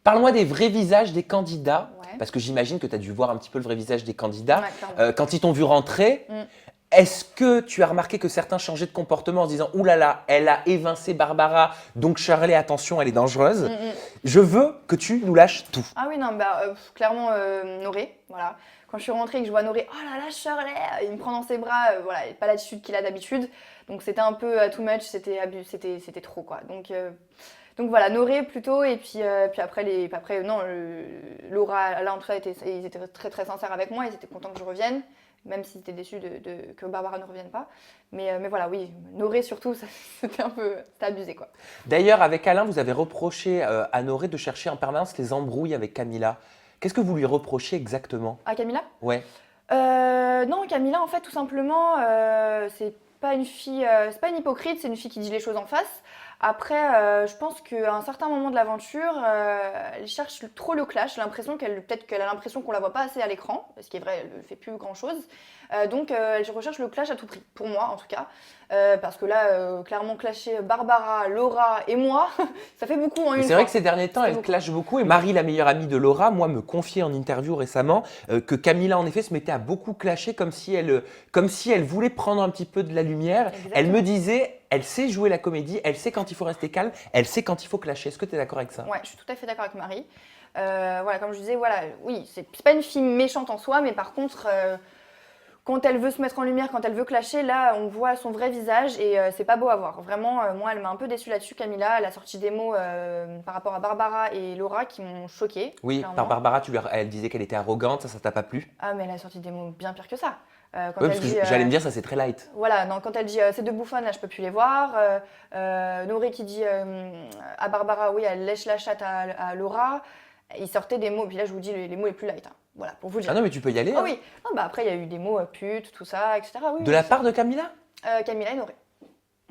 Parle-moi des vrais visages des candidats, Ouais. parce que j'imagine que tu as dû voir un petit peu le vrai visage des candidats. Ouais, clairement. Quand ils t'ont vu rentrer, Mm. est-ce que tu as remarqué que certains changeaient de comportement en se disant « Ouh là là, elle a évincé Barbara, donc Shirley, attention, elle est dangereuse Mm, mm. ». Je veux que tu nous lâches tout. Ah oui, non, clairement, Noré, voilà. Quand je suis rentrée et que je vois Noré, oh là là, Shirley, il me prend dans ses bras, voilà, pas l'attitude qu'il a d'habitude. Donc c'était un peu too much, c'était trop, quoi. Donc voilà, Noré plutôt, et puis après, non, Laura, là en tout cas, ils étaient très très sincères avec moi, ils étaient contents que je revienne, même s'ils étaient déçus que Barbara ne revienne pas. Mais voilà, oui, Noré surtout, c'était abusé, quoi. D'ailleurs, avec Alain, vous avez reproché à Noré de chercher en permanence les embrouilles avec Camilla. Qu'est-ce que vous lui reprochez exactement? Ah, Camilla? Ouais. Non, Camilla, en fait, tout simplement, c'est pas une fille, c'est pas une hypocrite, c'est une fille qui dit les choses en face. Après, je pense qu'à un certain moment de l'aventure, elle cherche trop le clash. J'ai l'impression peut-être qu'elle a l'impression qu'on la voit pas assez à l'écran, ce qui est vrai, elle ne fait plus grand-chose. Donc, elle recherche le clash à tout prix, pour moi en tout cas. Parce que là, clairement, clasher Barbara, Laura et moi, ça fait beaucoup en une fois. C'est vrai que ces derniers temps, Ça fait elle beaucoup. clash beaucoup. Et Marie, la meilleure amie de Laura, moi, me confiait en interview récemment que Camilla, en effet, se mettait à beaucoup clasher comme si elle voulait prendre un petit peu de la lumière. Exactement. Elle me disait, elle sait jouer la comédie, elle sait quand il faut rester calme, elle sait quand il faut clasher. Est-ce que tu es d'accord avec ça? Ouais, je suis tout à fait d'accord avec Marie. Voilà, comme je disais, voilà, oui, c'est pas une fille méchante en soi, mais par contre, quand elle veut se mettre en lumière, quand elle veut clasher, là, on voit son vrai visage et c'est pas beau à voir. Vraiment, moi, elle m'a un peu déçue là-dessus, Camilla. Elle a sorti des mots par rapport à Barbara et Laura qui m'ont choquée. Oui, clairement. par Barbara, elle disait qu'elle était arrogante, ça t'a pas plu? Ah, mais elle a sorti des mots bien pires que ça. Quand Oui, elle parce que dit, j'allais me dire, ça c'est très light. voilà, non, quand elle dit ces deux bouffonnes, là, je peux plus les voir. Noré qui dit à Barbara, oui, elle lèche la chatte à Laura. Il sortait des mots, puis là, je vous dis les mots les plus light. Hein. Voilà, pour vous dire. Ah non, mais tu peux y aller. Ah hein. oui, non, après, il y a eu des mots pute, tout ça, etc. Oui, De la part de Camilla? Camilla et Noré.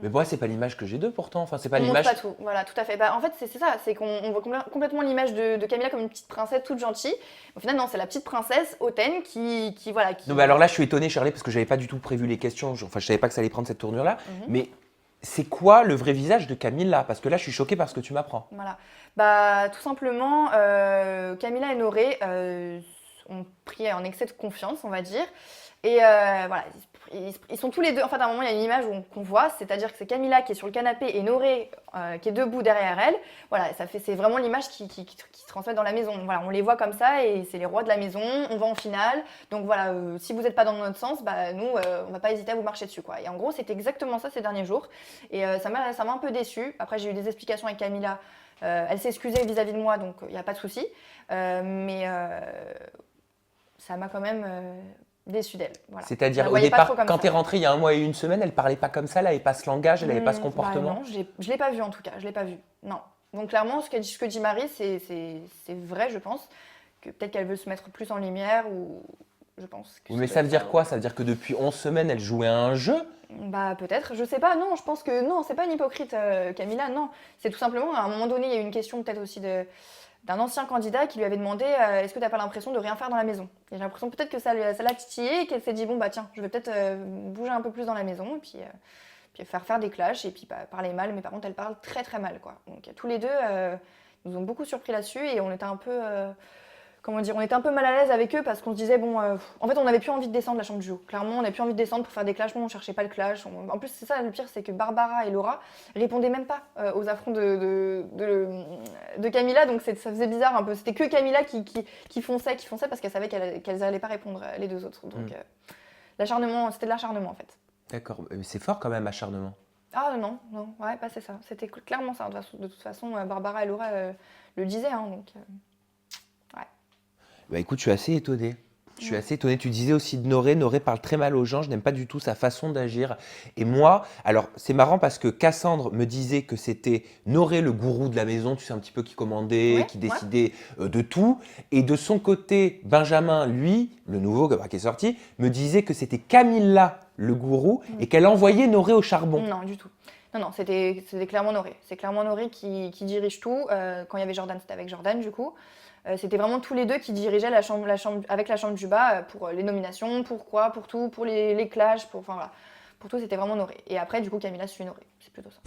Mais moi, c'est pas l'image que j'ai d'eux pourtant. Enfin, c'est pas On montre l'image. pas tout, voilà, tout à fait. En fait, c'est ça, c'est qu'on voit complètement l'image de Camilla comme une petite princesse toute gentille. Au final, non, c'est la petite princesse hautaine qui voilà. Non, mais alors là, je suis étonné, Shirley, parce que j'avais pas du tout prévu les questions. Enfin, je savais pas que ça allait prendre cette tournure-là. Mais c'est quoi le vrai visage de Camilla? Parce que là, je suis choquée par ce que tu m'apprends. Voilà. Tout simplement, Camilla et Noré ont pris en excès de confiance, on va dire. Et voilà, ils sont tous les deux. En fait, à un moment, il y a une image qu'on voit, c'est-à-dire que c'est Camilla qui est sur le canapé et Noré qui est debout derrière elle. Voilà, c'est vraiment l'image qui se transmet dans la maison. Voilà, on les voit comme ça et c'est les rois de la maison. On va en finale. Donc voilà, si vous n'êtes pas dans notre sens, nous, on va pas hésiter à vous marcher dessus, quoi. Et en gros, c'est exactement ça ces derniers jours. Et ça m'a un peu déçue. Après, j'ai eu des explications avec Camilla. Elle s'est excusée vis-à-vis de moi, donc il n'y a pas de souci. Mais ça m'a quand même déçue d'elle. Voilà. C'est-à-dire, au départ, quand tu es rentrée il y a 1 mois et 1 semaine, elle parlait pas comme ça, elle n'avait pas ce langage, elle n'avait pas ce comportement. Non, je l'ai pas vu en tout cas, je l'ai pas vu. Non. Donc clairement, ce que dit Marie, c'est vrai, je pense. Que peut-être qu'elle veut se mettre plus en lumière ou je pense. Que Mais ça veut dire quoi? Ça veut dire que depuis 11 semaines, elle jouait à un jeu? Peut-être, je sais pas. Non, je pense que non, c'est pas une hypocrite, Camilla. Non, c'est tout simplement à un moment donné, il y a eu une question peut-être aussi d'un ancien candidat qui lui avait demandé est-ce que tu n'as pas l'impression de rien faire dans la maison? Et j'ai l'impression peut-être que ça l'a titillé et qu'elle s'est dit bon bah tiens, je vais peut-être bouger un peu plus dans la maison et puis faire des clashs et puis parler mal. Mais par contre, elle parle très très mal, quoi. Donc tous les deux nous ont beaucoup surpris là-dessus et on était un peu comment dire, on était un peu mal à l'aise avec eux parce qu'on se disait bon, en fait on n'avait plus envie de descendre la chambre du jour. Clairement, on n'avait plus envie de descendre pour faire des clashs. On cherchait pas le clash. En plus, c'est ça le pire, c'est que Barbara et Laura répondaient même pas aux affronts de Camilla. Donc ça faisait bizarre un peu. C'était que Camilla qui fonçait parce qu'elle savait qu'elles n'allaient pas répondre les deux autres. Donc l'acharnement, c'était de l'acharnement en fait. D'accord, mais c'est fort quand même, acharnement. Ah non, ouais, c'est ça. C'était clairement ça. De toute façon, Barbara et Laura le disaient, hein, donc. Bah écoute, je suis assez étonné. Je suis assez étonné. Tu disais aussi de Noré. Noré parle très mal aux gens. Je n'aime pas du tout sa façon d'agir. Et moi, alors c'est marrant parce que Cassandre me disait que c'était Noré le gourou de la maison, tu sais, un petit peu qui commandait, qui décidait de tout. Et de son côté, Benjamin, lui, le nouveau qui est sorti, me disait que c'était Camilla le gourou et qu'elle envoyait Noré au charbon. Non, du tout. Non, c'était clairement Noré. C'est clairement Noré qui dirige tout. Quand il y avait Jordan, c'était avec Jordan, du coup. C'était vraiment tous les deux qui dirigeaient avec la chambre du bas pour les nominations, pour tout, pour les clashs, enfin voilà. Pour tout, c'était vraiment Noré. Et après, du coup, Camilla suit Noré. C'est plutôt ça.